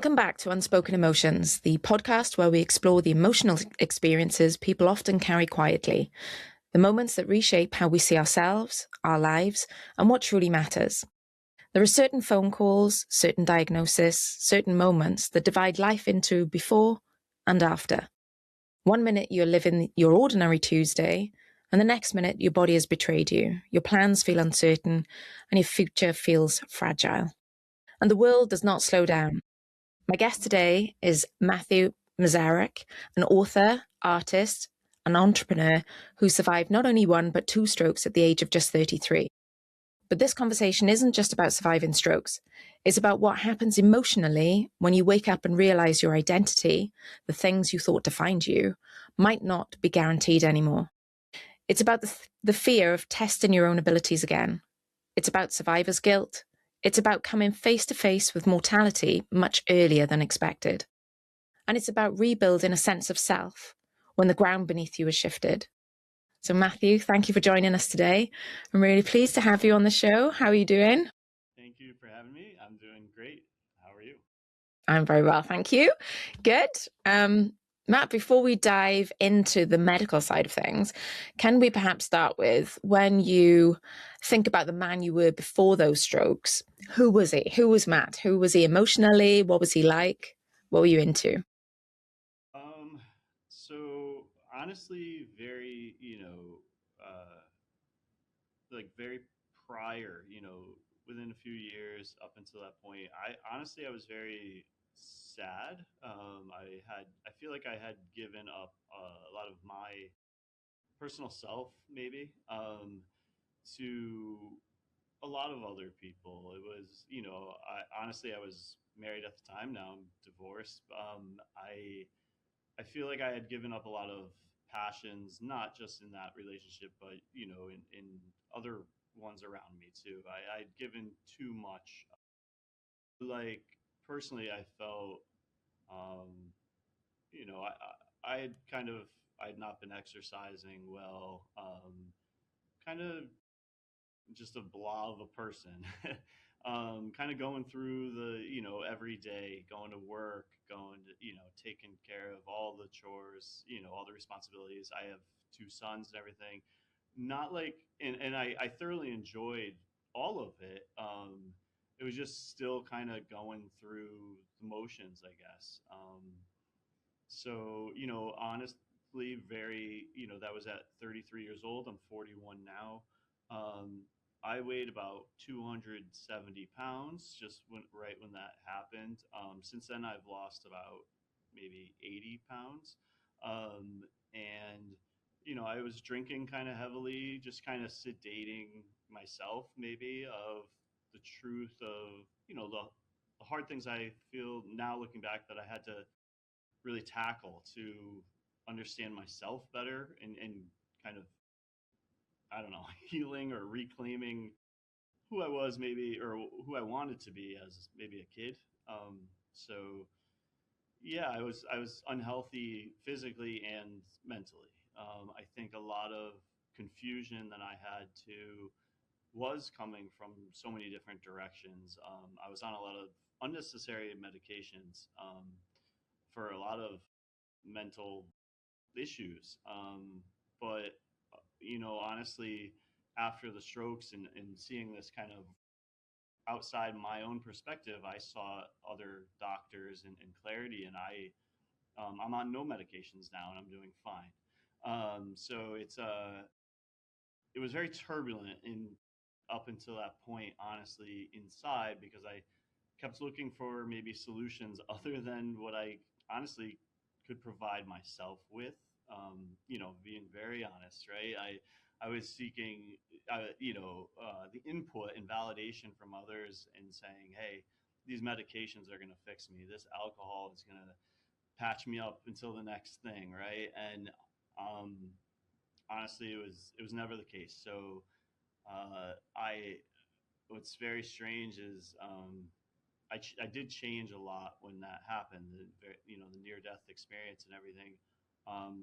Welcome back to Unspoken Emotions, the podcast where we explore the emotional experiences people often carry quietly, the moments that reshape how we see ourselves, our lives, and what truly matters. There are certain phone calls, certain diagnoses, certain moments that divide life into before and after. One minute you're living your ordinary Tuesday, and the next minute your body has betrayed you, your plans feel uncertain, and your future feels fragile. And the world does not slow down. My guest today is Matthew Mizerek, an author, artist, and entrepreneur who survived not only one but two strokes at the age of just 33. But this conversation isn't just about surviving strokes. It's about what happens emotionally when you wake up and realize your identity, the things you thought defined you, might not be guaranteed anymore. It's about the fear of testing your own abilities again. It's about survivor's guilt. It's about coming face to face with mortality much earlier than expected. And it's about rebuilding a sense of self when the ground beneath you has shifted. So Matthew, thank you for joining us today. I'm really pleased to have you on the show. How are you doing? Thank you for having me. I'm doing great. How are you? I'm very well, thank you. Good. Matt, before we dive into the medical side of things, can we perhaps start with when you think about the man you were before those strokes? Who was he? Who was Matt? Who was he emotionally? What was he like? What were you into? So honestly, very, very prior, within a few years up until that point, I was very sad. I feel like I had given up a lot of my personal self, maybe, to a lot of other people. It was, I was married at the time. Now I'm divorced. I feel like I had given up a lot of passions, not just in that relationship, but in other ones around me too. I'd given too much. Like personally, I felt, um, I had I had not been exercising well. Kind of just a blah of a person. Kind of going through the, every day, going to work, going to, taking care of all the chores, all the responsibilities. I have two sons and everything. Not like, and I thoroughly enjoyed all of it. It was just still kind of going through the motions, I guess. Honestly, that was at 33 years old. I'm 41 now. Um, I weighed about 270 pounds right when that happened. Since then, I've lost about maybe 80 pounds. And, I was drinking kind of heavily, just kind of sedating myself, maybe, of the truth of, the hard things I feel now looking back that I had to really tackle to understand myself better and kind of, I don't know, healing or reclaiming who I was maybe or who I wanted to be as maybe a kid. So yeah, I was unhealthy physically and mentally. I think a lot of confusion that I had to was coming from so many different directions. I was on a lot of unnecessary medications for a lot of mental issues. But honestly, after the strokes and seeing this kind of outside my own perspective, I saw other doctors and clarity, and I'm on no medications now, and I'm doing fine. So it was very turbulent in up until that point, honestly, inside because I kept looking for maybe solutions other than what I honestly could provide myself with. Being very honest, right? I was seeking, the input and validation from others and saying, hey, these medications are going to fix me. This alcohol is going to patch me up until the next thing, right? And um, honestly, it was never the case. So I what's very strange is I did change a lot when that happened. The near death experience and everything.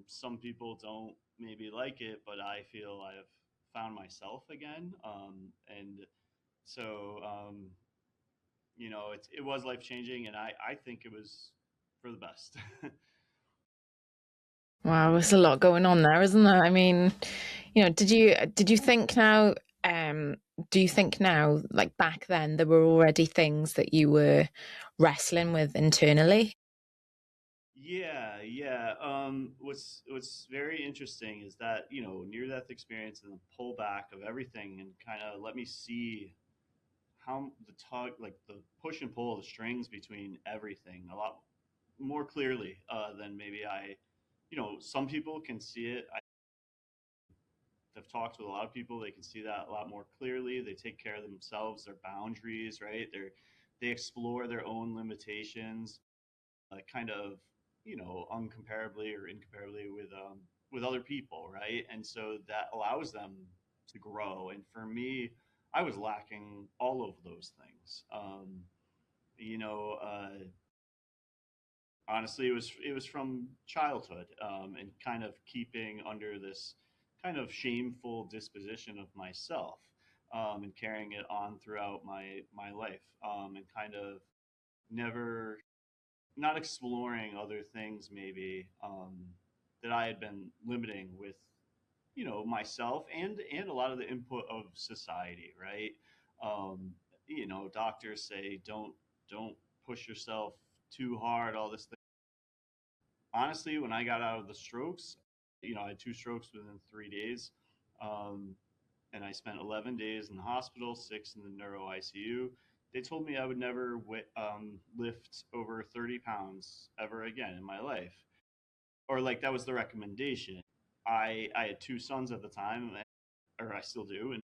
Some people don't maybe like it, but I feel I have found myself again. And so it was life changing, and I think it was for the best. Wow, there's a lot going on there, isn't there? I mean, did you think now, um, do you think now, like back then, there were already things that you were wrestling with internally? Yeah, yeah. What's very interesting is that near death experience and the pullback of everything, and kind of let me see how the tug, like the push and pull of the strings between everything, a lot more clearly than maybe some people can see it. I've talked with a lot of people; they can see that a lot more clearly. They take care of themselves, their boundaries, right? They explore their own limitations, kind of uncomparably or incomparably with other people, right? And so that allows them to grow. And for me, I was lacking all of those things. You know, Honestly, it was from childhood, and kind of keeping under this kind of shameful disposition of myself, and carrying it on throughout my life, and kind of never not exploring other things maybe, that I had been limiting with myself and a lot of the input of society, right? Doctors say don't push yourself too hard, all this thing. Honestly, when I got out of the strokes, I had two strokes within 3 days, um, and I spent 11 days in the hospital, 6 in the neuro ICU. They told me I would never lift over 30 pounds ever again in my life, or like that was the recommendation. I had two sons at the time, or I still do, and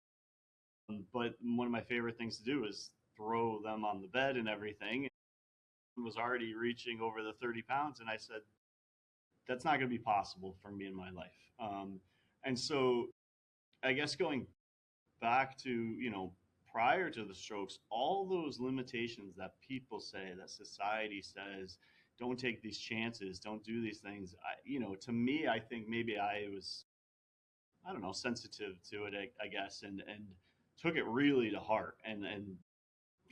but one of my favorite things to do is throw them on the bed and everything. And was already reaching over the 30 pounds, and I said that's not going to be possible for me in my life. And so I guess going back to prior to the strokes, all those limitations that people say, that society says, don't take these chances, don't do these things. To me, I think maybe I was, I don't know, sensitive to it, I guess, and took it really to heart, and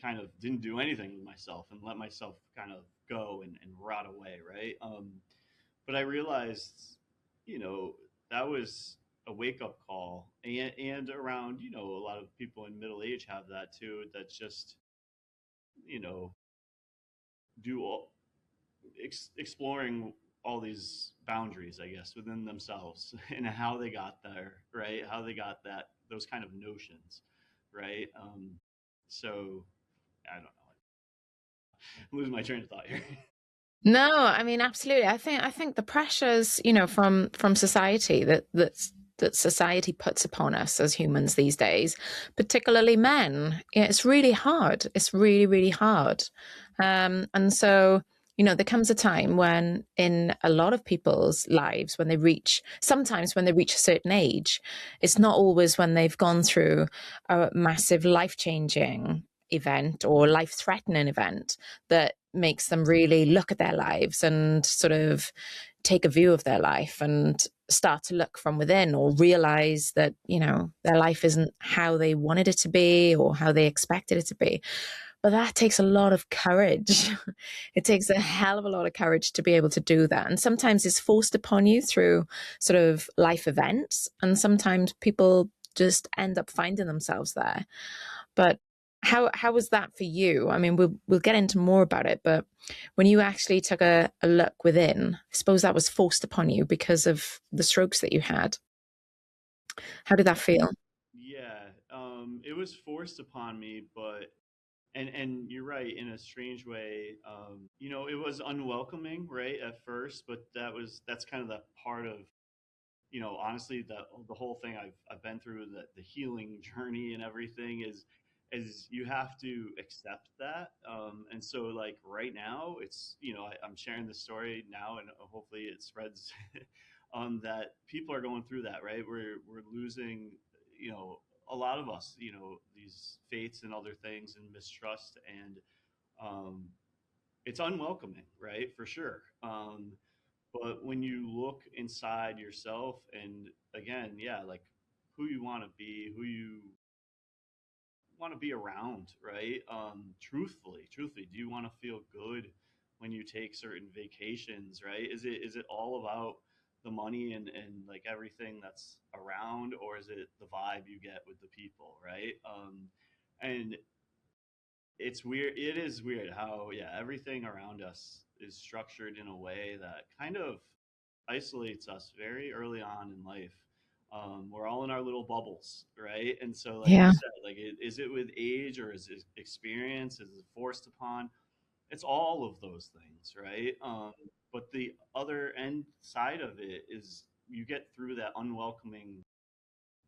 kind of didn't do anything with myself and let myself kind of go and rot away, right? But I realized, you know, that was a wake up call, and around, a lot of people in middle age have that too. That's just, you know, do all, exploring all these boundaries, I guess, within themselves and how they got there, right? How they got those kind of notions, right? So I don't know. I'm losing my train of thought here. No, I mean absolutely. I think the pressures, from society that society puts upon us as humans these days, particularly men, it's really hard. It's really, really hard. And so, there comes a time when in a lot of people's lives, sometimes when they reach a certain age, it's not always when they've gone through a massive life-changing event or life-threatening event that makes them really look at their lives and sort of take a view of their life and start to look from within, or realize that their life isn't how they wanted it to be or how they expected it to be. But that takes a lot of courage. It takes a hell of a lot of courage to be able to do that, and sometimes it's forced upon you through sort of life events, and sometimes people just end up finding themselves there. But how was that for you? I mean, we'll get into more about it, but when you actually took a look within, I suppose that was forced upon you because of the strokes that you had. How did that feel? Yeah, it was forced upon me, but and you're right, in a strange way. It was unwelcoming, right, at first, but that's kind of the part of, honestly, the whole thing I've been through, the healing journey and everything is you have to accept that. And so like right now, it's, I'm sharing this story now, and hopefully it spreads. That people are going through that, right? We're losing, you know, a lot of us, these faiths and other things, and mistrust, and um, it's unwelcoming, right? For sure. But when you look inside yourself, and again, yeah, like who you want to be, who you want to be around, right? Truthfully, do you want to feel good when you take certain vacations, right? Is it all about the money and like everything that's around, or is it the vibe you get with the people, right? And it's weird. It is weird how, yeah, everything around us is structured in a way that kind of isolates us very early on in life. We're all in our little bubbles, right? And so, like you Yeah. said, like, is it with age or is it experience? Is it forced upon? It's all of those things, right? But the other end side of it is you get through that unwelcoming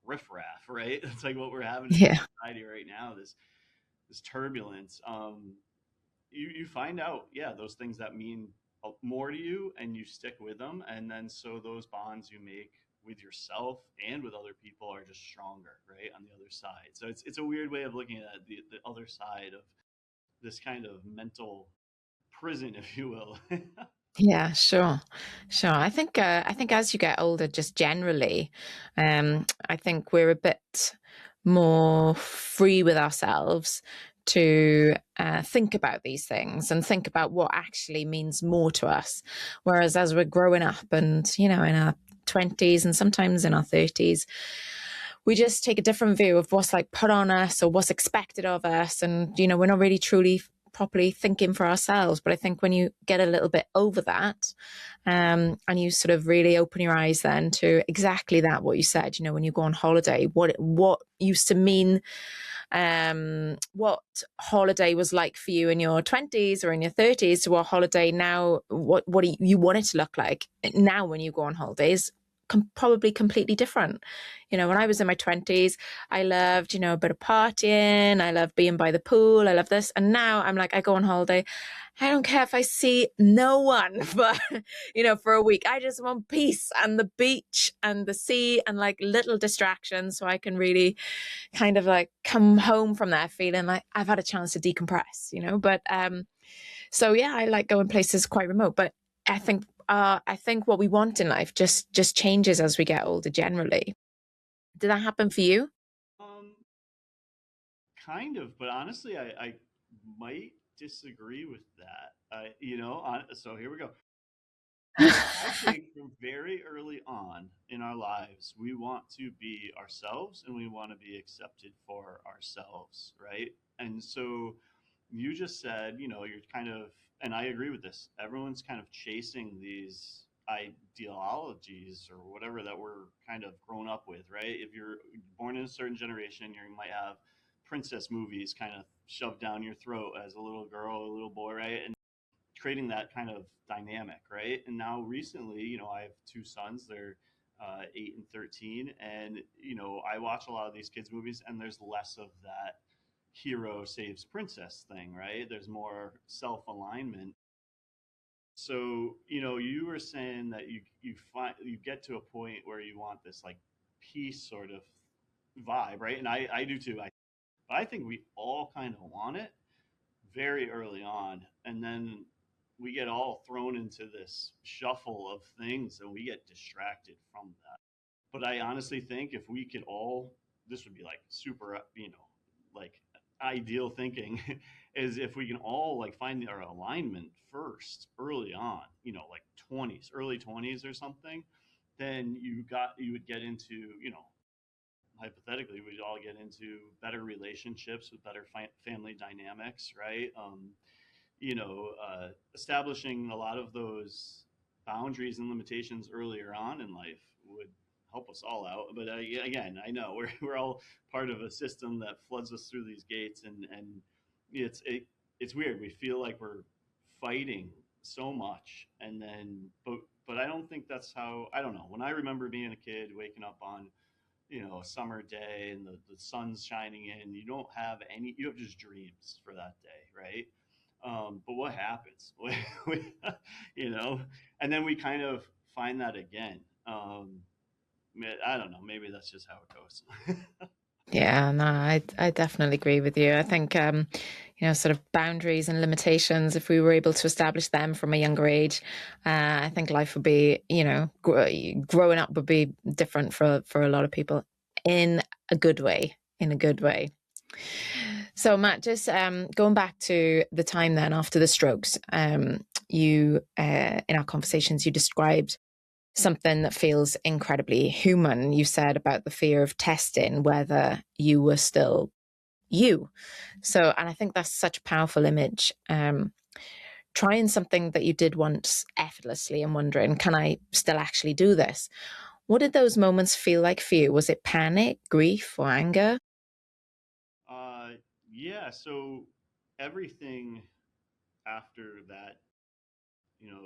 riffraff, right? It's like what we're having in Yeah. society right now. This turbulence. You find out, yeah, those things that mean more to you, and you stick with them, and then so those bonds you make with yourself and with other people are just stronger, right, on the other side. So it's a weird way of looking at the other side of this kind of mental prison, if you will. Yeah, sure. Sure. I think as you get older, just generally, I think we're a bit more free with ourselves to think about these things and think about what actually means more to us. Whereas as we're growing up and, in our 20s and sometimes in our 30s, we just take a different view of what's like put on us or what's expected of us. And, we're not really truly properly thinking for ourselves. But I think when you get a little bit over that, and you sort of really open your eyes then to exactly that, what you said, when you go on holiday, what used to mean, what holiday was like for you in your 20s or in your 30s to what holiday now, what do you want it to look like now when you go on holidays, probably completely different. When I was in my 20s, I loved, a bit of partying. I loved being by the pool. I love this. And now I'm like, I go on holiday. I don't care if I see no one for a week. I just want peace and the beach and the sea and like little distractions so I can really kind of like come home from there feeling like I've had a chance to decompress. But so yeah, I like going places quite remote, but I think what we want in life just changes as we get older generally. Did that happen for you? um, Kind of, but honestly, I might disagree with that. So here we go. I think from very early on in our lives, we want to be ourselves and we want to be accepted for ourselves, right? And so you just said, you're kind of, and I agree with this, everyone's kind of chasing these ideologies or whatever that we're kind of grown up with, right? If you're born in a certain generation, you might have princess movies kind of shoved down your throat as a little girl, a little boy, right? And creating that kind of dynamic, right? And now recently, I have two sons. They're 8 and 13, and I watch a lot of these kids movies, and there's less of that hero saves princess thing, right? There's more self alignment. So you were saying that you get to a point where you want this like peace sort of vibe, right? And I do too. I think we all kind of want it very early on, and then we get all thrown into this shuffle of things and we get distracted from that. But I honestly think if we could all, this would be like super, like ideal thinking, is if we can all like find our alignment first early on, like 20s, early 20s or something, then you would get into, hypothetically, we'd all get into better relationships with better family dynamics, right? Establishing a lot of those boundaries and limitations earlier on in life would help us all out. But again, I know we're all part of a system that floods us through these gates, and it's weird. We feel like we're fighting so much, and then but I don't think that's how. I don't know. When I remember being a kid, waking up on a summer day and the sun's shining in, you have just dreams for that day, right? But what happens? you know, and then we kind of find that again. I don't know. Maybe that's just how it goes. Yeah, no, I definitely agree with you. I think sort of boundaries and limitations, if we were able to establish them from a younger age, I think life would be, growing up would be different for a lot of people in a good way, in a good way. So, Matt, just going back to the time then after the strokes, you in our conversations, you described something that feels incredibly human. You said about the fear of testing whether you were still you. So, and I think that's such a powerful image. Trying something that you did once effortlessly and wondering, can I still actually do this? What did those moments feel like for you? Was it panic, grief, or anger? Uh, yeah. So everything after that, you know,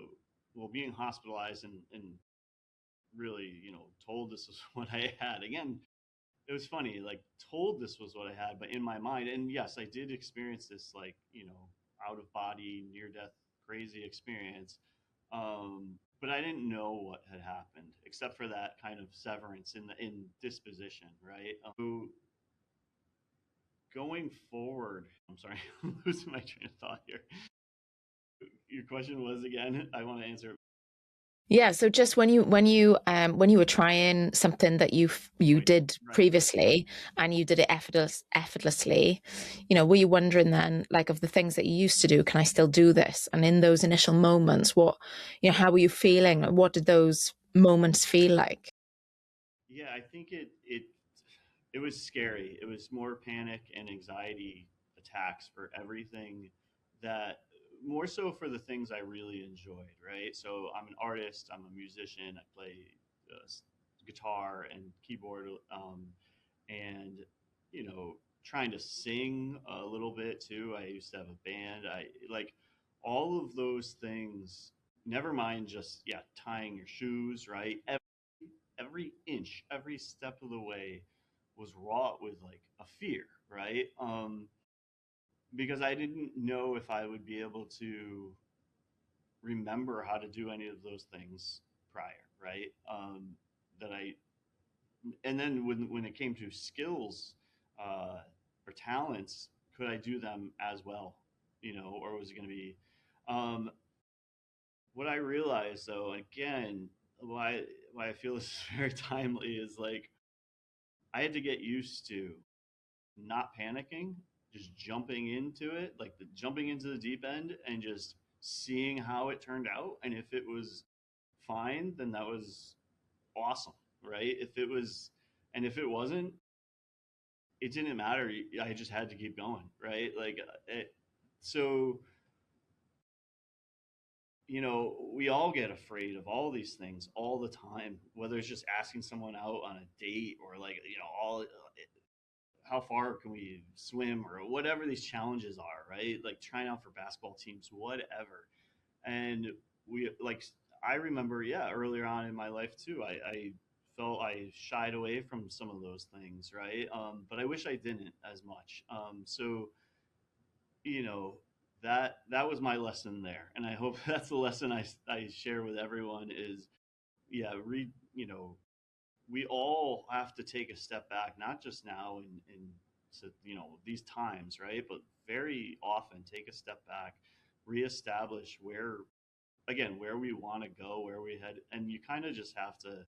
well, being hospitalized and really, told this was what I had. Again, it was funny, like told this was what I had, but in my mind, and yes, I did experience this, like, out of body, near death, crazy experience. But I didn't know what had happened except for that kind of severance in disposition, right? So going forward, I'm sorry, I'm losing my train of thought here. Your question was again, I want to answer it. Yeah, so just when you were trying something that you Right, did right. previously and you did it effortlessly, were you wondering then, like, of the things that you used to do, can I still do this? And in those initial moments, how were you feeling? What did those moments feel like? Yeah, I think it was scary. It was more panic and anxiety attacks for everything that more so for the things I really enjoyed, right? So I'm an artist, I'm a musician, I play uh, guitar and keyboard, and trying to sing a little bit too. I used to have a band. I like all of those things. Never mind just tying your shoes, right? Every inch, every step of the way was wrought with like a fear, right? Because I didn't know if I would be able to remember how to do any of those things prior, right? That I and then when it came to skills uh, or talents, could I do them as well, or was it going to be? Um, what I realized though, again, why I feel this is very timely is like I had to get used to not panicking, just jumping into it, like jumping into the deep end and just seeing how it turned out. And if it was fine, then that was awesome, right? And if it wasn't, it didn't matter. I just had to keep going, right? So, we all get afraid of all these things all the time, whether it's just asking someone out on a date or like, all how far can we swim or whatever these challenges are, right? Like trying out for basketball teams, whatever. And we like, I remember, yeah, earlier on in my life too, I felt I shied away from some of those things, right? But I wish I didn't as much. So, you know, that was my lesson there. And I hope that's the lesson I share with everyone is, yeah, we all have to take a step back, not just now in so, these times, right? But very often take a step back, reestablish where we want to go, where we head, and you kind of just have to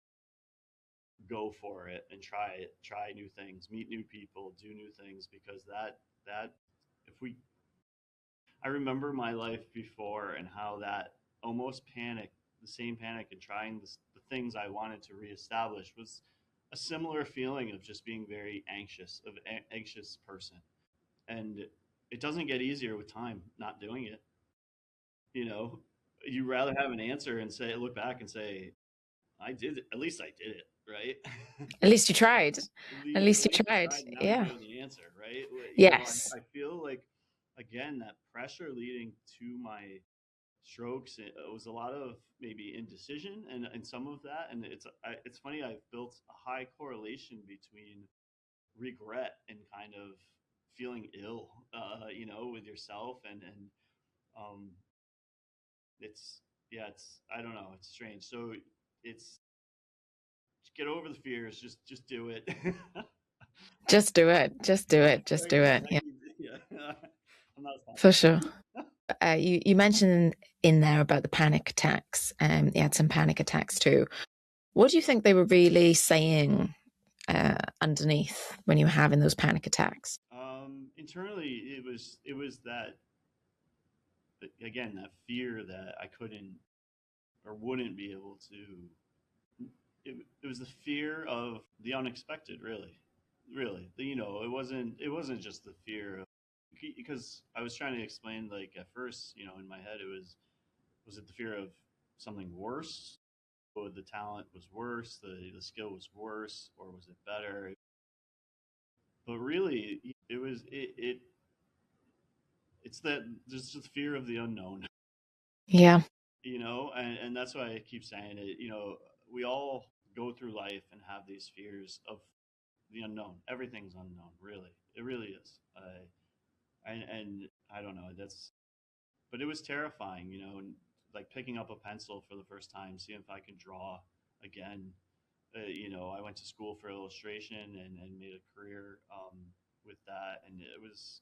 go for it and try new things, meet new people, do new things, because that if we I remember my life before and how that almost panic, the same panic in trying the things I wanted to reestablish was a similar feeling of just being very anxious, of an anxious person. And it doesn't get easier with time not doing it. You know, you rather have an answer and look back and say, I did it. At least I did it, right? At least you tried. At At least you least you tried. tried. Now you Yeah. know the answer, right? Yes. I feel like again that pressure leading to my strokes. It was a lot of maybe indecision and some of that. And it's funny. I've built a high correlation between regret and kind of feeling ill, with yourself and um, it's yeah, it's I don't know, it's strange. So it's get over the fears. Just do it. Just do it. Just do it. Just Very do it. Yeah, Nike, yeah. I'm not a for sure. sponsor. You mentioned in there about the panic attacks. You had some panic attacks too. What do you think they were really saying underneath when you were having those panic attacks? internally it was that, again, that fear that I couldn't or wouldn't be able to. It was the fear of the unexpected, really. It wasn't just the fear of, because I was trying to explain, like, at first, in my head, was it the fear of something worse, or the talent was worse, the skill was worse, or was it better? But really, it's that there's just fear of the unknown. Yeah. And that's why I keep saying it. We all go through life and have these fears of the unknown. Everything's unknown, really. It really is. And I don't know. But it was terrifying, and like picking up a pencil for the first time, seeing if I could draw again. I went to school for illustration and made a career with that, and it was.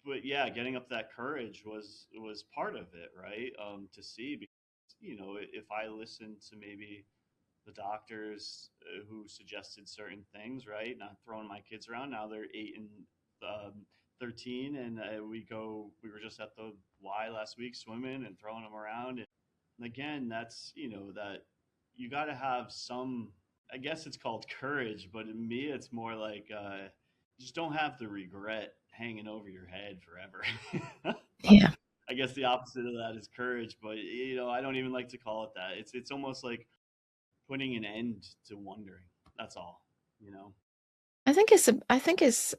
But yeah, getting up that courage was part of it, right? To see, because if I listened to maybe the doctors who suggested certain things, right? Not throwing my kids around. Now they're 8 and 13, and We were just at the Y last week, swimming and throwing them around. And again, that's that you got to have some. I guess it's called courage, but in me, it's more like just don't have the regret hanging over your head forever. Yeah. I guess the opposite of that is courage, but I don't even like to call it that. It's almost like putting an end to wondering. That's all, you know. I think it's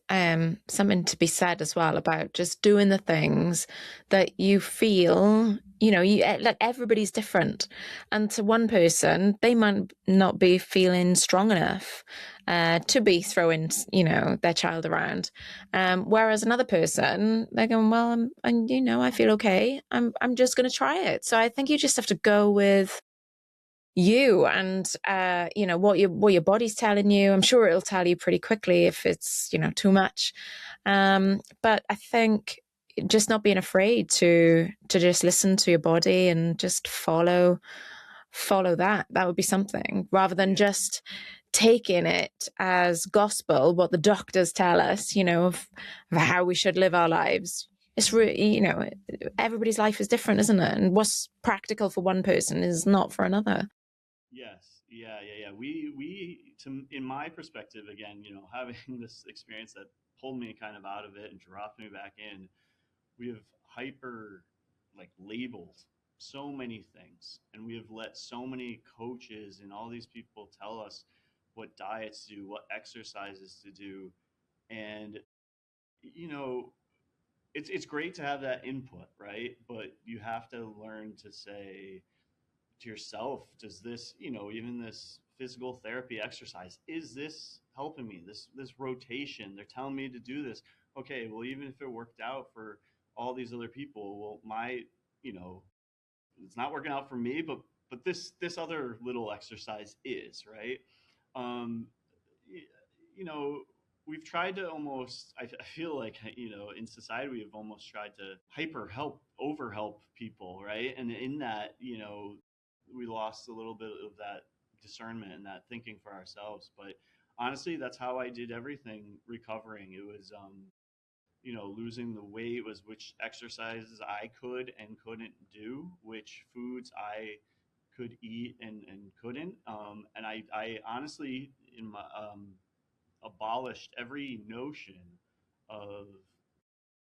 something to be said as well about just doing the things that you feel, like everybody's different. And to one person, they might not be feeling strong enough to be throwing, their child around. Whereas another person, they're going, well, I feel okay. I'm just going to try it. So I think you just have to go with you and what your body's telling you. I'm sure it'll tell you pretty quickly if it's too much, but I think just not being afraid to just listen to your body and just follow that would be something, rather than Yeah. just taking it as gospel what the doctors tell us, of how we should live our lives. It's really, everybody's life is different, isn't it? And what's practical for one person is not for another. Yes. Yeah. In my perspective, again, having this experience that pulled me kind of out of it and dropped me back in, we have hyper, like, labeled so many things, and we have let so many coaches and all these people tell us what diets to do, what exercises to do. And you know it's great to have that input, right? But you have to learn to say to yourself, does this, even this physical therapy exercise, is this helping me? This rotation, they're telling me to do this. Okay, well, even if it worked out for all these other people, well, you know it's not working out for me, but this other little exercise is, right. um y- you know we've tried to almost, I feel like, in society we've almost tried to hyper help, over help people, right? And in that, we lost a little bit of that discernment and that thinking for ourselves. But honestly, that's how I did everything recovering. It was losing the weight, was which exercises I could and couldn't do, which foods I could eat and couldn't. And I honestly, in my abolished every notion of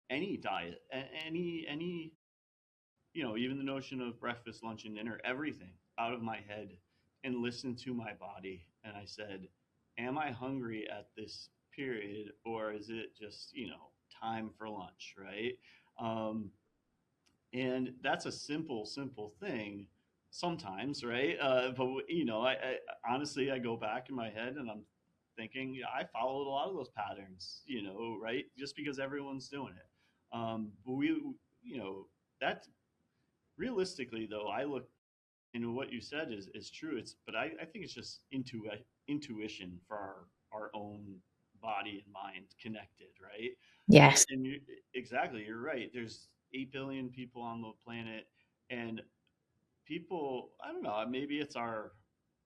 any diet, any even the notion of breakfast, lunch, and dinner, everything out of my head, and listened to my body. And I said, am I hungry at this period, or is it just time for lunch, right? um, and that's a simple thing sometimes, right? But I honestly, I go back in my head and I'm thinking, yeah, I followed a lot of those patterns, right? Just because everyone's doing it. But that, realistically, though, I look, what you said is true. But I think it's just intuition for our own body and mind connected, right? Yes. Exactly, you're right. There's 8 billion people on the planet, and people, I don't know, maybe it's our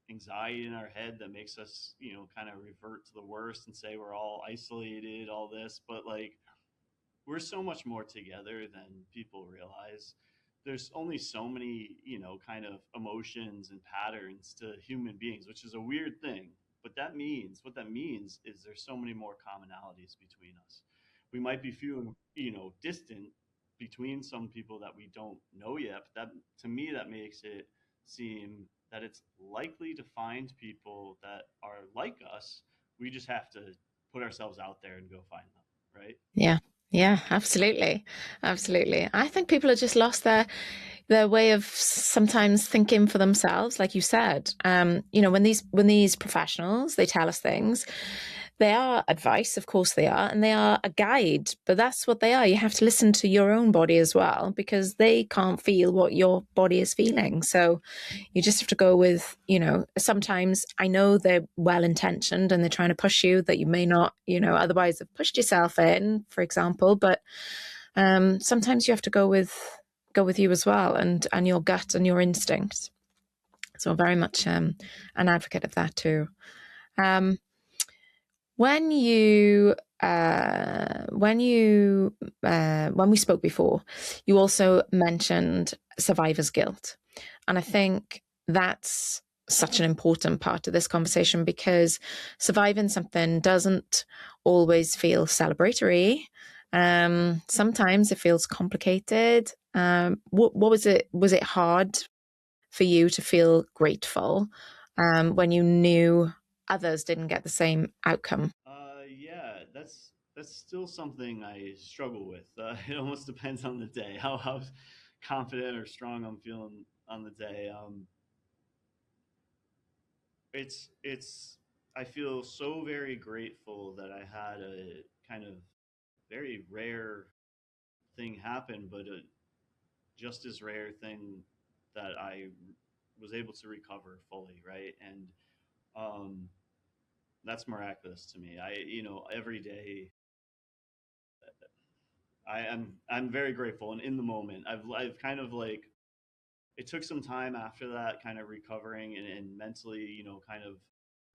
anxiety in our head that makes us, kind of revert to the worst and say we're all isolated, all this. But, like, we're so much more together than people realize. There's only so many, kind of emotions and patterns to human beings, which is a weird thing. But what that means is there's so many more commonalities between us. We might be feeling, distant between some people that we don't know yet, but that, to me, that makes it seem that it's likely to find people that are like us. We just have to put ourselves out there and go find them, right? Yeah. Yeah, absolutely. Absolutely. I think people have just lost their way of sometimes thinking for themselves, like you said. When these professionals they tell us things, they are advice, of course they are, and they are a guide, but that's what they are. You have to listen to your own body as well because they can't feel what your body is feeling. So you just have to go with, sometimes I know they're well intentioned and they're trying to push you that you may not, otherwise have pushed yourself in, for example. But sometimes you have to go with you as well, and your gut and your instincts. So I'm very much an advocate of that too. Um, when you when we spoke before, you also mentioned survivor's guilt, and I think that's such an important part of this conversation because surviving something doesn't always feel celebratory. Sometimes it feels complicated. What was it? Was it hard for you to feel grateful when you knew others didn't get the same outcome? Yeah, that's still something I struggle with. It almost depends on the day, how confident or strong I'm feeling on the day. It's I feel so very grateful that I had a kind of very rare thing happen, but a just as rare thing that I was able to recover fully, right? And um, that's miraculous to me. Every day I'm very grateful, and in the moment, I've kind of like it took some time after that, kind of recovering and mentally, kind of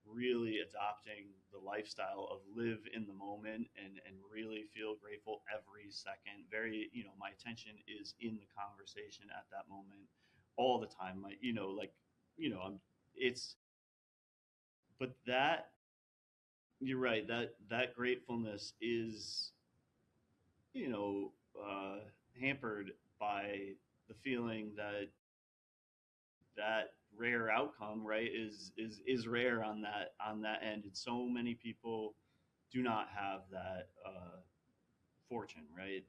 really adopting the lifestyle of live in the moment and really feel grateful every second. Very, my attention is in the conversation at that moment all the time. I'm it's but that you're right, that gratefulness is, you know, hampered by the feeling that that rare outcome, right, is rare on that end, and so many people do not have that fortune, right?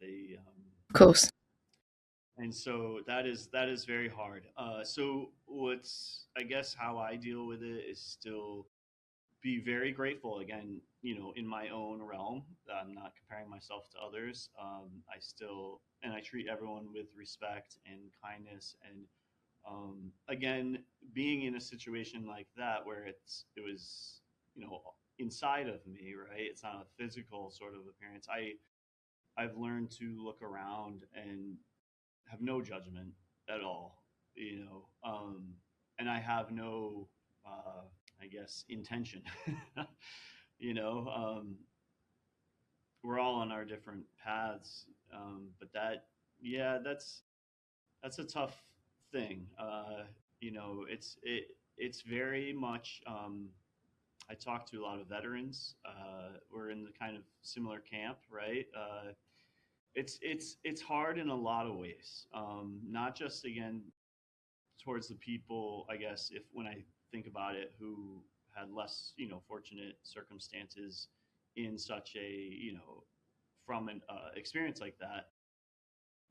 Of course. And so that is very hard. So what's I guess how I deal with it is still be very grateful again, in my own realm. I'm not comparing myself to others. I still and I treat everyone with respect and kindness, and again, being in a situation like that where it was, inside of me, right? It's not a physical sort of appearance. I've learned to look around and have no judgment at all, and I have no, I guess, intention. you know, um, we're all on our different paths, but yeah, that's a tough thing. It's very much. I talk to a lot of veterans. We're in the kind of similar camp, right? It's hard in a lot of ways. Not just again towards the people, I guess, if when I think about it, who had less, fortunate circumstances in such a, from an experience like that.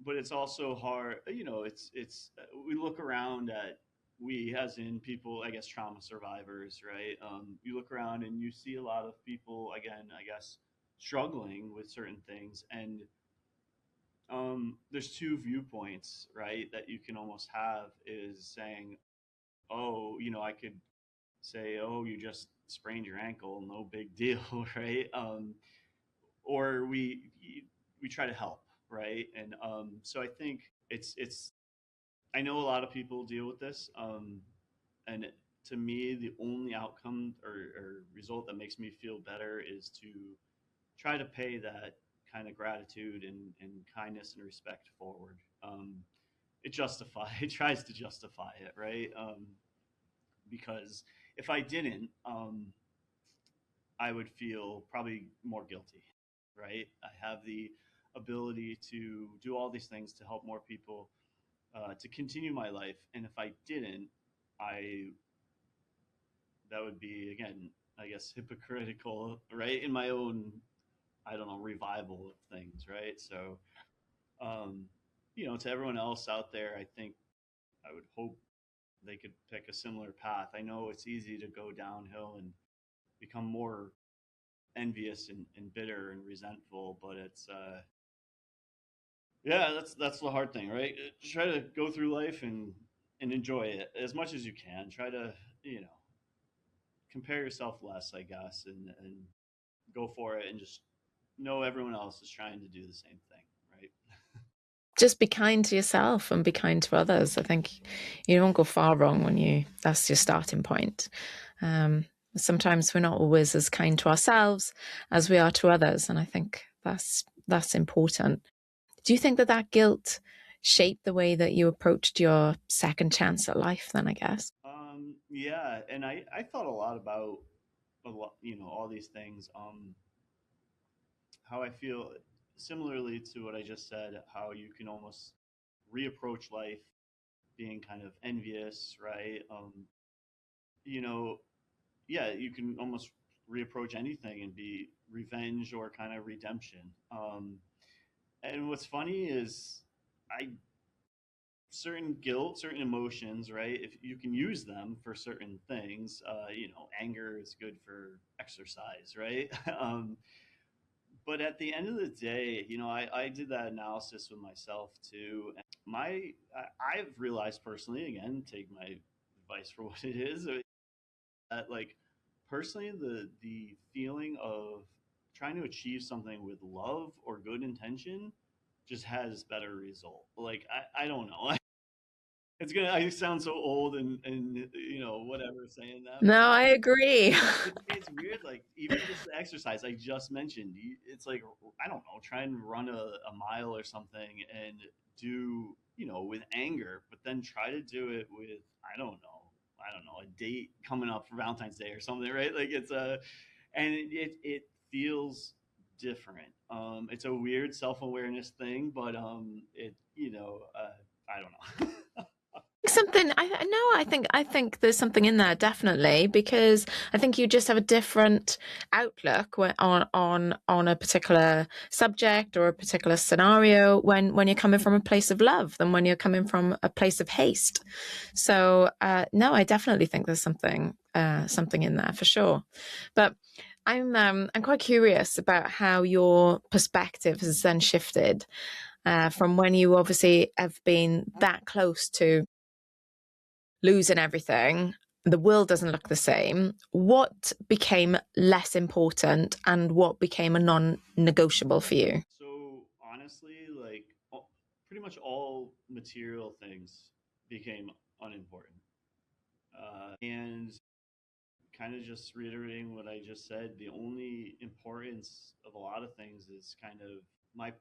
But it's also hard, it's we look around at we as in people, I guess, trauma survivors, right? You look around and you see a lot of people, again, I guess, struggling with certain things, and there's two viewpoints, right, that you can almost have is saying, oh, I could say, oh, you just sprained your ankle, no big deal, right? Or we try to help, right? And so I think it's I know a lot of people deal with this, and to me, the only outcome or result that makes me feel better is to try to pay that kind of gratitude and kindness and respect forward. It tries to justify it, right? Because if I didn't, I would feel probably more guilty, right? I have the ability to do all these things to help more people, to continue my life, and if I didn't, I that would be, again, I guess, hypocritical, right? In my own, I don't know, revival of things, right? So, um, to everyone else out there, I think I would hope they could pick a similar path. I know it's easy to go downhill and become more envious and bitter and resentful, but it's yeah, that's the hard thing, right? Try to go through life and enjoy it as much as you can. Try to, you know compare yourself less, I guess, and go for it, and just know everyone else is trying to do the same thing, right? Just be kind to yourself and be kind to others. I think you don't go far wrong when that's your starting point. Um, Sometimes we're not always as kind to ourselves as we are to others, and I think that's important. Do you think that guilt shaped the way that you approached your second chance at life? Then I guess. Yeah, and I thought a lot about a lot, all these things. How I feel similarly to what I just said, how you can almost reapproach life being kind of envious, right? You know, yeah, you can almost reapproach anything and be revenge or kind of redemption. And what's funny is, I certain guilt, certain emotions, right? If you can use them for certain things, anger is good for exercise, right? But at the end of the day, I did that analysis with myself too. I've realized personally, again, take my advice for what it is, that, like, personally, the feeling of trying to achieve something with love or good intention just has better result. Like, I don't know. I sound so old and whatever saying that, No, I agree. it's weird. Like, even just the exercise I just mentioned, it's like, I don't know, try and run a mile or something, and do, with anger, but then try to do it with, I don't know, a date coming up for Valentine's Day or something, right? Like, and it feels different. It's a weird self awareness thing, but I don't know. Something I think there's something in there, definitely, because I think you just have a different outlook on a particular subject or a particular scenario when you're coming from a place of love than when you're coming from a place of haste. So no, I definitely think there's something in there for sure. But I'm quite curious about how your perspective has then shifted from when you obviously have been that close to losing everything. The world doesn't look the same. What became less important and what became a non-negotiable for you? So honestly, like, pretty much all material things became unimportant. And kind of just reiterating what I just said, the only importance of a lot of things is kind of my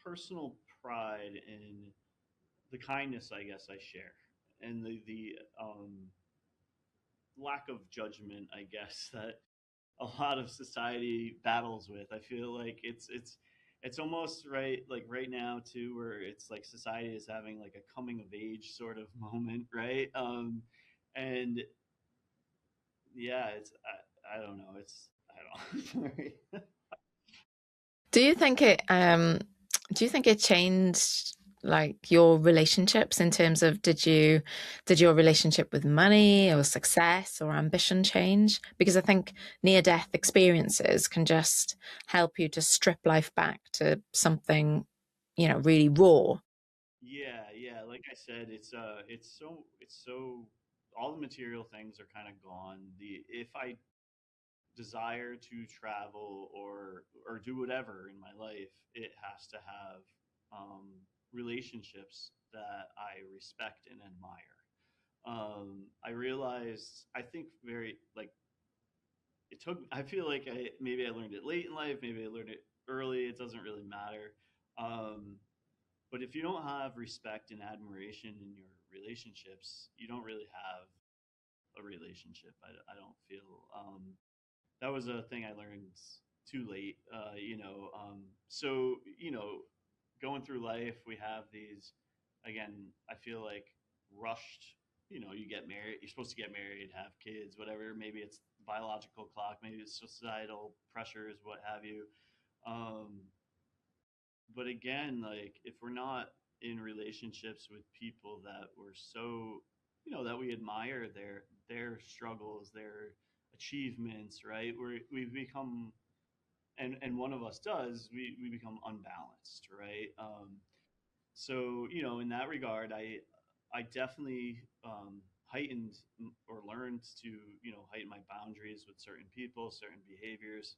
personal pride in the kindness, I guess, I share, and the lack of judgment, I guess, that a lot of society battles with. I feel like it's almost right, like right now too, where it's like society is having like a coming of age sort of moment, right? And yeah, I don't know, I don't know. Do you think it changed like your relationships in terms of did your relationship with money or success or ambition change? Because I think near death experiences can just help you to strip life back to something, really raw. Yeah, yeah. Like I said, it's so all the material things are kind of gone. The If I desire to travel or do whatever in my life, it has to have relationships that I respect and admire. I realized, I think, very, like, it took. I feel like maybe I learned it late in life. Maybe I learned it early, it doesn't really matter. Um, but if you don't have respect and admiration in your relationships, you don't really have a relationship. I don't feel. That was a thing I learned too late. So going through life, we have these. Again, I feel like rushed. You get married. You're supposed to get married, have kids, whatever. Maybe it's biological clock. Maybe it's societal pressures, what have you. Um, but again, like if we're not in relationships with people that we're so, that we admire their struggles, their achievements, right? We've become, and one of us does, we become unbalanced, right? So in that regard, I definitely heightened or learned to heighten my boundaries with certain people, certain behaviors.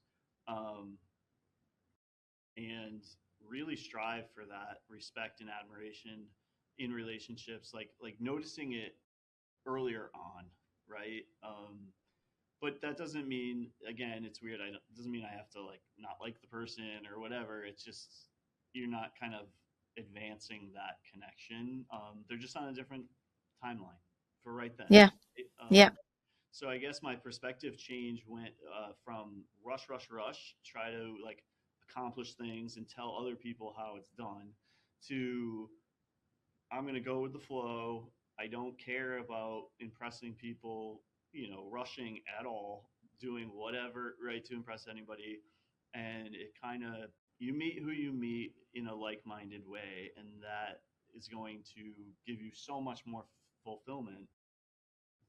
Um, and really strive for that respect and admiration in relationships, like noticing it earlier on, right? But that doesn't mean, again, it's weird, it doesn't mean I have to like not like the person or whatever. It's just you're not kind of advancing that connection. They're just on a different timeline for right then. Yeah. Right? Yeah. So I guess my perspective change went from rush, rush, rush, try to like accomplish things and tell other people how it's done, to I'm going to go with the flow. I don't care about impressing people, rushing at all, doing whatever, right, to impress anybody. And it kind of, you meet who you meet in a like minded way, and that is going to give you so much more fulfillment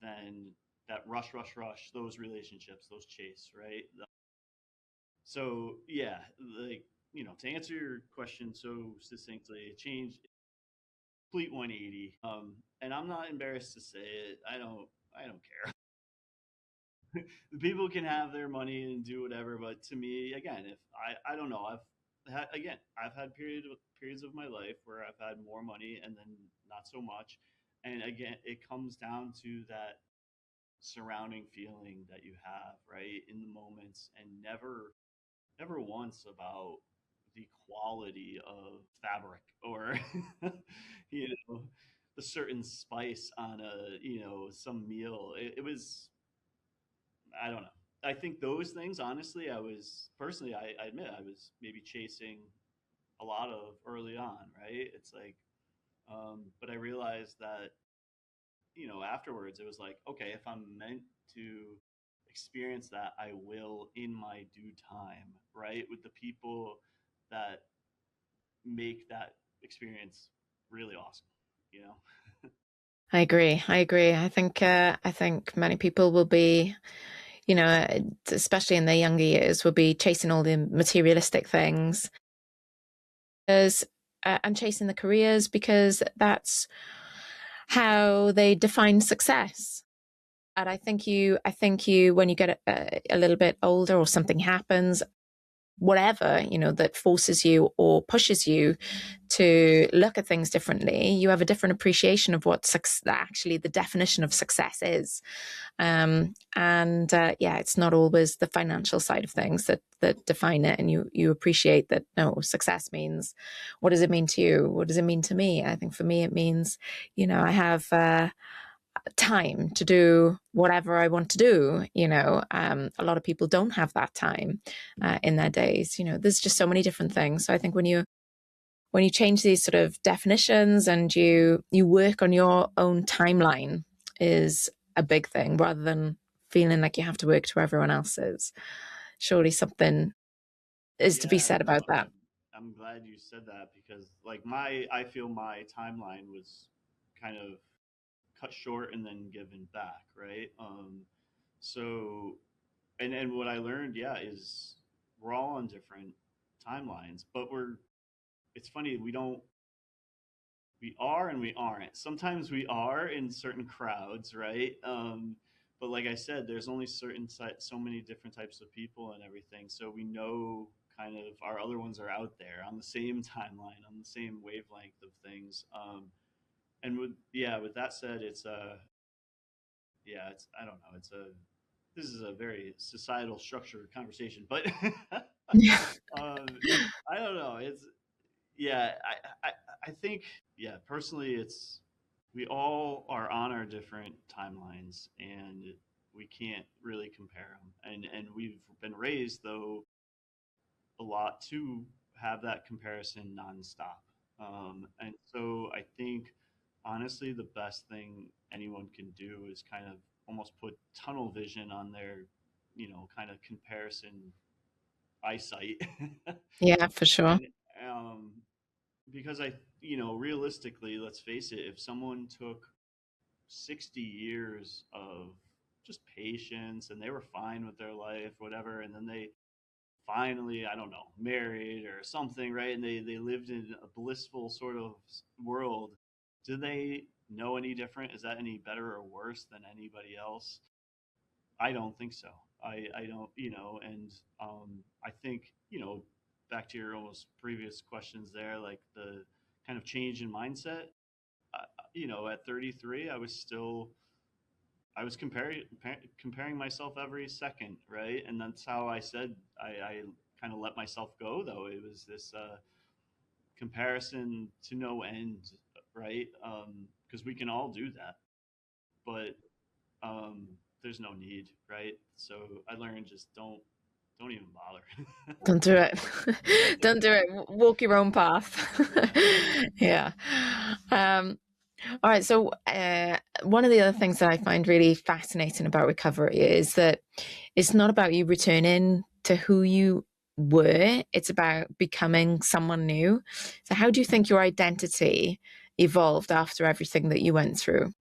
than that rush, rush, rush, those relationships, those chase, right? So, yeah, like, to answer your question so succinctly, it changed complete 180. And I'm not embarrassed to say it. I don't care. People can have their money and do whatever, but to me, again, if I don't know, I've had periods of my life where I've had more money and then not so much. And again, it comes down to that surrounding feeling that you have, right, in the moments, and never once about the quality of fabric or you know the certain spice on a some meal. It was, I don't know. I think those things, honestly, I was personally, I admit I was maybe chasing a lot of early on, right? It's like, but I realized that afterwards it was like, okay, if I'm meant to experience that, I will in my due time, right? With the people that make that experience really awesome, you know? I agree. I agree. I think many people will be, especially in their younger years, will be chasing all the materialistic things as and chasing the careers because that's how they define success. And I think you, when you get a little bit older or something happens, whatever, that forces you or pushes you to look at things differently, you have a different appreciation of what actually the definition of success is. And yeah, it's not always the financial side of things that define it. And you appreciate that, no, success means, what does it mean to you? What does it mean to me? I think for me, it means, I have time to do whatever I want to do. A lot of people don't have that time in their days. There's just so many different things. So I think when you change these sort of definitions and you work on your own timeline is a big thing, rather than feeling like you have to work to everyone else's. Surely something is to be Yeah, said no, about that. I'm glad you said that, because like I feel my timeline was kind of cut short and then given back, right? So and what I learned, yeah, is we're all on different timelines, but it's funny, we are and we aren't. Sometimes we are in certain crowds, right? But like I said, there's only so many different types of people and everything. So we know kind of our other ones are out there on the same timeline, on the same wavelength of things. And with that said, it's I don't know, this is a very societal structured conversation, but Yeah. um, I don't know. It's yeah. I think yeah. Personally, it's we all are on our different timelines, and we can't really compare them. And we've been raised though a lot to have that comparison nonstop. And so I think honestly, the best thing anyone can do is kind of almost put tunnel vision on their, kind of comparison eyesight. Yeah, for sure. And because realistically, let's face it, if someone took 60 years of just patience and they were fine with their life, whatever, and then they finally, I don't know, married or something, right? And they lived in a blissful sort of world. Do they know any different? Is that any better or worse than anybody else? I don't think so. I don't, and I think, back to your almost previous questions there, like the kind of change in mindset. At 33, I was comparing myself every second, right? And that's how I said I kind of let myself go, though. It was this comparison to no end, right? Because we can all do that, but um, there's no need, right? So I learned just don't even bother. Don't do it. Don't do it. Walk your own path. Yeah. Um, all right. So, one of the other things that I find really fascinating about recovery is that it's not about you returning to who you were, it's about becoming someone new. So, how do you think your identity evolved after everything that you went through?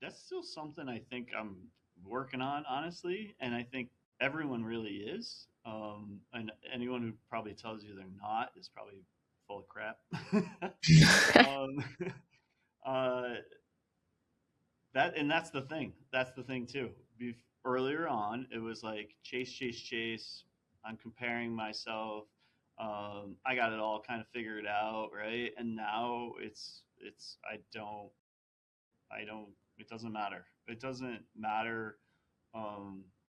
That's still something I think I'm working on, honestly, and I think everyone really is. And anyone who probably tells you they're not is probably full of crap. um, uh, that's the thing. That's the thing too. Earlier on, it was like chase, chase, chase. I'm comparing myself. I got it all kind of figured out, right? And now it's I don't. It doesn't matter. It doesn't matter.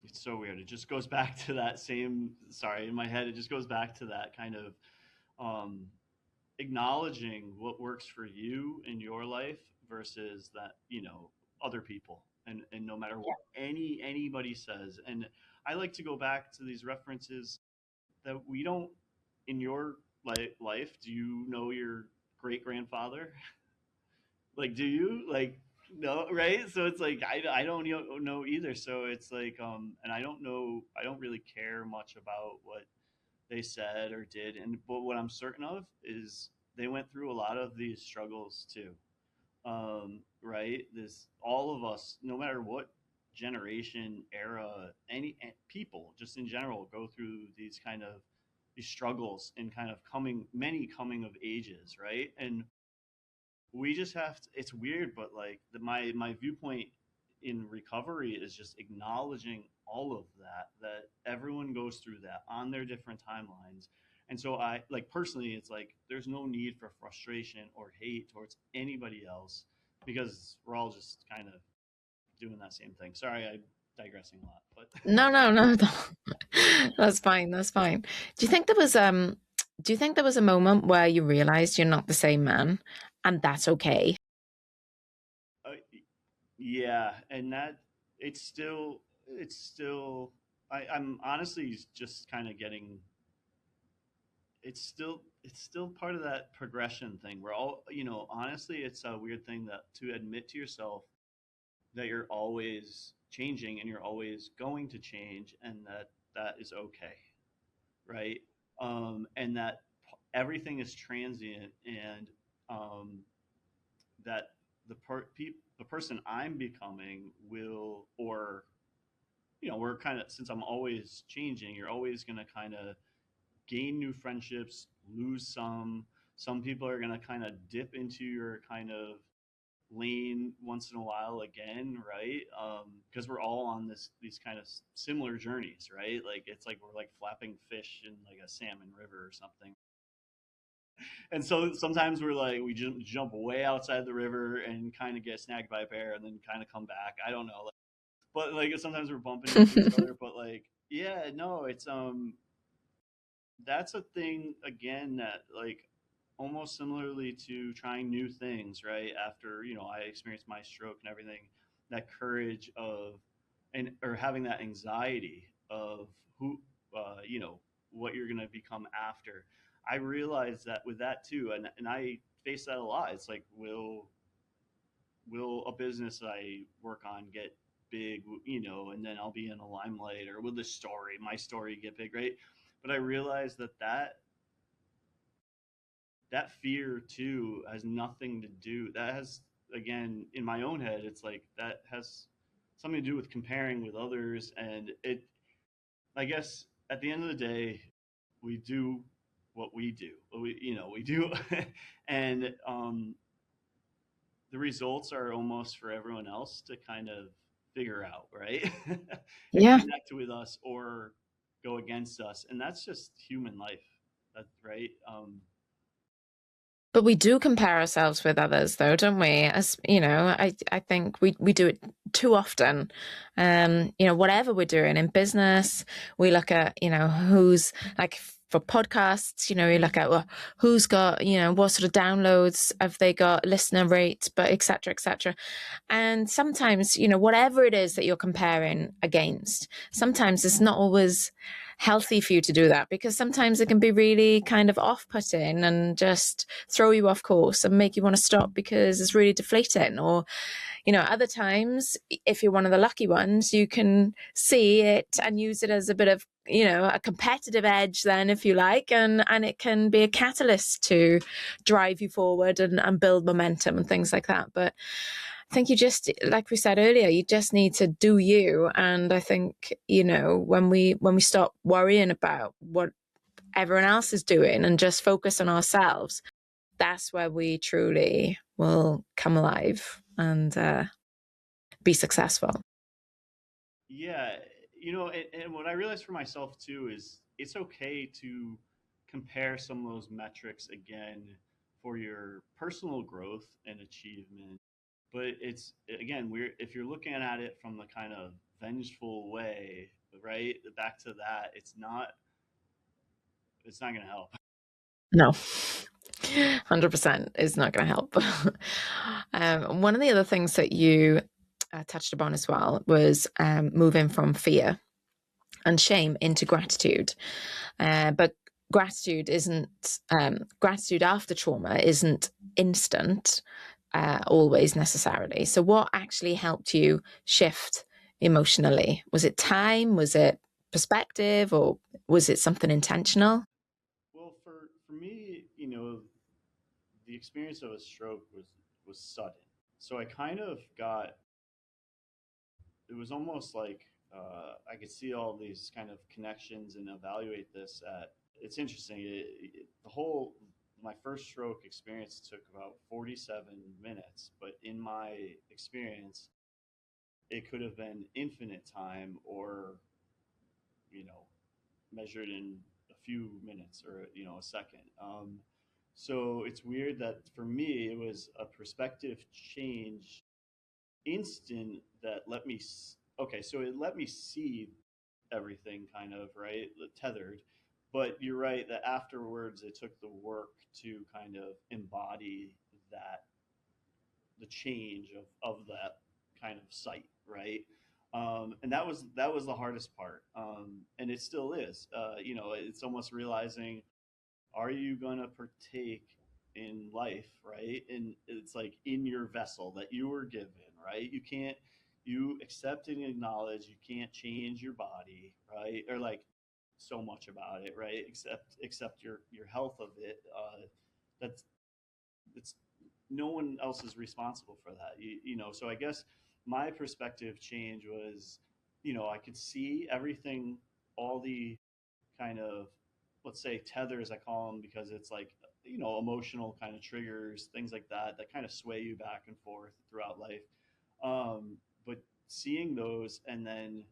It's so weird. It just goes back to that same. Sorry, in my head, it just goes back to that kind of um, acknowledging what works for you in your life versus that other people, and no matter what anybody says. And I like to go back to these references that we don't in your life. Do you know your great grandfather? Like, do you like no, right? So it's like I don't know either. So it's like and I don't know. I don't really care much about what they said or did. And but what I'm certain of is they went through a lot of these struggles too. Right? This all of us, no matter what generation, era, any people, just in general, go through these kind of these struggles and kind of coming of ages, right? And we just have to, it's weird, but like my viewpoint in recovery is just acknowledging all of that everyone goes through that on their different timelines. And so I like personally, it's like there's no need for frustration or hate towards anybody else because we're all just kind of doing that same thing. Sorry, I'm digressing a lot, but No, no, no, no. That's fine. That's fine. Do you think there was do you think there was a moment where you realized you're not the same man and that's okay? uh, yeah, and that it's still I'm honestly just kind of getting it's still part of that progression thing. We're all, honestly, it's a weird thing that to admit to yourself that you're always changing and you're always going to change, and that is okay, right? And that everything is transient, and that the person I'm becoming will, or we're kind of, since I'm always changing, you're always going to kind of gain new friendships, lose some. Some people are going to kind of dip into your kind of lane once in a while again, right? Because we're all on these kind of similar journeys, right? Like it's like we're like flapping fish in like a salmon river or something. And so sometimes we're like we jump way outside the river and kind of get snagged by a bear and then kind of come back. I don't know, like, but like sometimes we're bumping into each other. But like, yeah, no, it's that's a thing again that like almost similarly to trying new things, right? After, I experienced my stroke and everything, that courage of, and or having that anxiety of who, what you're going to become after. I realized that with that too. And I face that a lot. It's like, will a business I work on get big, and then I'll be in a limelight, or will my story get big, right? But I realized that fear too has nothing to do. That has, again, in my own head, it's like that has something to do with comparing with others, and I guess at the end of the day, we do what we do. We do, and the results are almost for everyone else to kind of figure out, right? And Yeah. connect with us or go against us. And that's just human life. That's right. But we do compare ourselves with others, though, don't we? As you know, I think we do it too often. Whatever we're doing in business, we look at, who's like for podcasts, you look at, well, who's got, what sort of downloads have they got, listener rates, but et cetera, et cetera. And sometimes, whatever it is that you're comparing against, sometimes it's not always healthy for you to do that, because sometimes it can be really kind of off-putting and just throw you off course and make you want to stop because it's really deflating. Or other times, if you're one of the lucky ones, you can see it and use it as a bit of a competitive edge, then, if you like, and it can be a catalyst to drive you forward and build momentum and things like that. But I think you just, like we said earlier, you just need to do you. And I think, when we stop worrying about what everyone else is doing and just focus on ourselves, that's where we truly will come alive and be successful. Yeah. And what I realized for myself too is it's okay to compare some of those metrics again for your personal growth and achievement. But it's, again, if you're looking at it from the kind of vengeful way, right? Back to that, it's not going to help. No, 100% is not going to help. One of the other things that you touched upon as well was moving from fear and shame into gratitude. But gratitude after trauma isn't instant, always necessarily. So, what actually helped you shift emotionally? Was it time? Was it perspective? Or was it something intentional? Well, for me, the experience of a stroke was sudden. So I kind of got, it was almost like I could see all these kind of connections and evaluate this at, it's interesting. My first stroke experience took about 47 minutes, but in my experience, it could have been infinite time, or, you know, measured in a few minutes, or, a second. So it's weird that for me, it was a perspective change instant that let me, okay, so it let me see everything kind of, right, tethered. But you're right that afterwards it took the work to kind of embody that, the change of that kind of sight, right? And that was the hardest part, and it still is. It's almost realizing, are you gonna partake in life, right? And it's like in your vessel that you were given, right? You accept and acknowledge you can't change your body, right? Or like so much about it, right? Accept your health of it. That's it's no one else is responsible for that. So I guess my perspective change was, I could see everything, all the kind of, let's say, tethers, I call them, because it's like, emotional kind of triggers, things like that kind of sway you back and forth throughout life. But seeing those, and then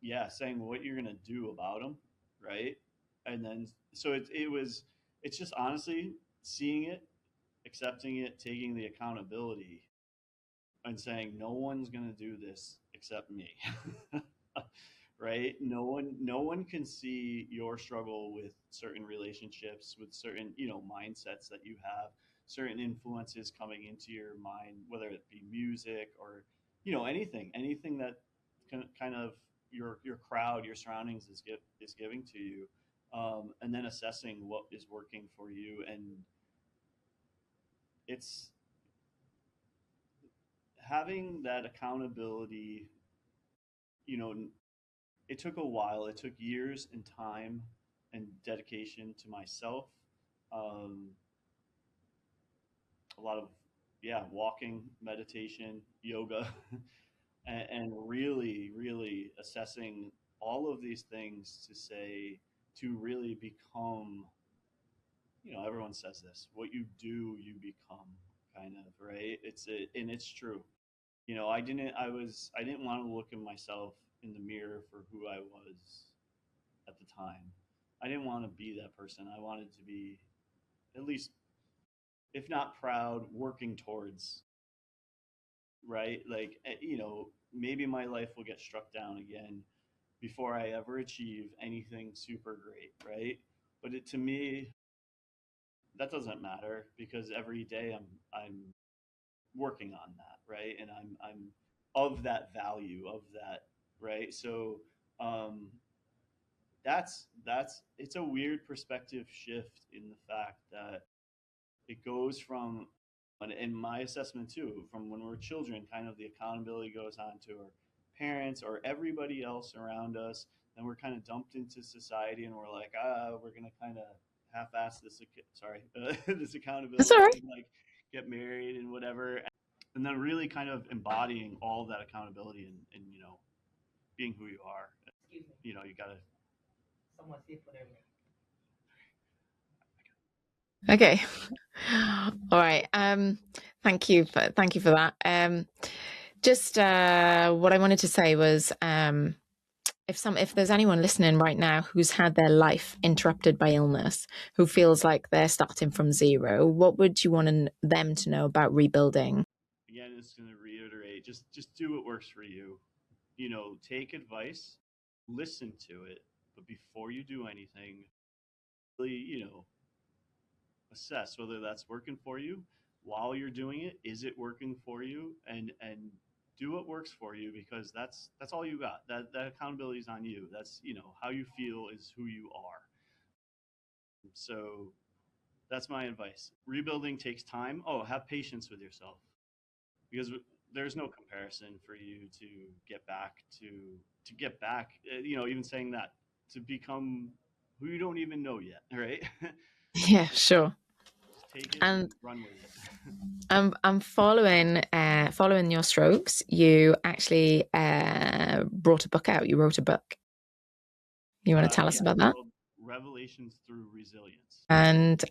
yeah, saying what you're going to do about them, right? And then so it's just honestly seeing it, accepting it, taking the accountability, and saying no one's going to do this except me. right? No one can see your struggle with certain relationships, with certain, mindsets that you have, certain influences coming into your mind, whether it be music or, anything that kind of your crowd, your surroundings is giving to you, and then assessing what is working for you. And it's having that accountability. you know it took a while. It took years and time and dedication to myself. Um, a lot of, yeah, walking, meditation, yoga, and really, really assessing all of these things to really become. Everyone says this: what you do, you become. Kind of, right? And it's true. I didn't want to look at myself in the mirror for who I was at the time. I didn't want to be that person. I wanted to be, at least, if not proud, working towards, right? Like, maybe my life will get struck down again before I ever achieve anything super great, right? But to me, that doesn't matter because every day I'm working on that, right? And I'm of that value, of that, right? So, um, that's it's a weird perspective shift in the fact that it goes from, and in my assessment too, from when we're children, kind of the accountability goes on to our parents or everybody else around us. Then we're kind of dumped into society and we're like, we're gonna kind of half-ass this, sorry, this That's all accountability right. and like get married and whatever, and then really kind of embodying all of that accountability and being who you are. You gotta. Okay. All right. Thank you for that. Just what I wanted to say was, if there's anyone listening right now who's had their life interrupted by illness, who feels like they're starting from zero, what would you want them to know about rebuilding? Again, it's going to reiterate, just do what works for you. Take advice, listen to it, but before you do anything, really, assess whether that's working for you. While you're doing it, is it working for you? And do what works for you, because that's all you got. That accountability is on you. That's, how you feel is who you are. So that's my advice. Rebuilding takes time. Oh, have patience with yourself, because there's no comparison for you to get back even saying that, to become who you don't even know yet, right? Yeah, sure. Just take it and And run with it. I'm following your strokes. You actually brought a book out. You wrote a book. You want to tell us Yeah, about it's that? called Revelations Through Resilience. And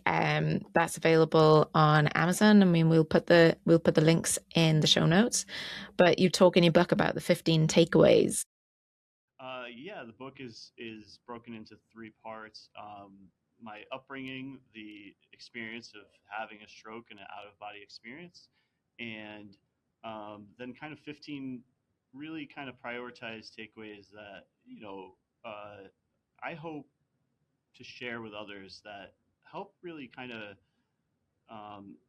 that's available on Amazon. I mean, we'll put the links in the show notes. But you talk in your book about the 15 takeaways. Yeah, the book is broken into three parts. My upbringing, the experience of having a stroke and an out of body experience, and then kind of 15 really kind of prioritized takeaways that I hope to share with others that help really kind of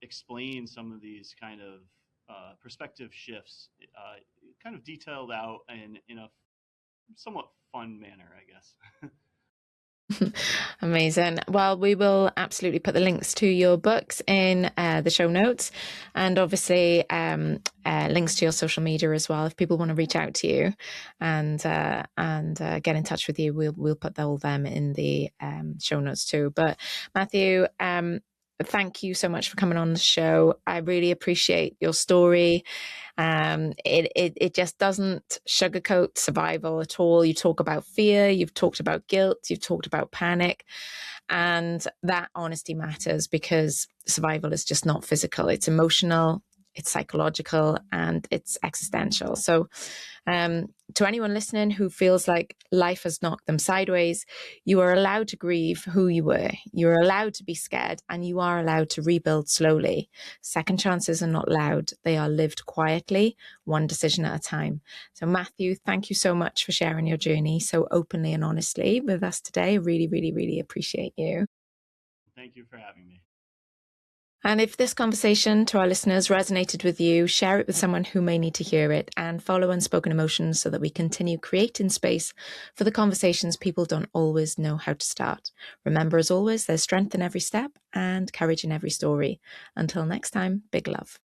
explain some of these kind of perspective shifts, kind of detailed out and in a somewhat fun manner, I guess. Amazing. Well, we will absolutely put the links to your books in the show notes, and obviously links to your social media as well. If people want to reach out to you and get in touch with you, we'll put all them in the show notes too. But Matthew, thank you so much for coming on the show. I really appreciate your story. It just doesn't sugarcoat survival at all. You talk about fear, you've talked about guilt, you've talked about panic, and that honesty matters because survival is just not physical, it's emotional, it's psychological, and it's existential. So to anyone listening who feels like life has knocked them sideways, you are allowed to grieve who you were. You are allowed to be scared, and you are allowed to rebuild slowly. Second chances are not loud. They are lived quietly, one decision at a time. So Matthew, thank you so much for sharing your journey so openly and honestly with us today. Really, really, really appreciate you. Thank you for having me. And if this conversation to our listeners resonated with you, share it with someone who may need to hear it, and follow Unspoken Emotions so that we continue creating space for the conversations people don't always know how to start. Remember, as always, there's strength in every step and courage in every story. Until next time, big love.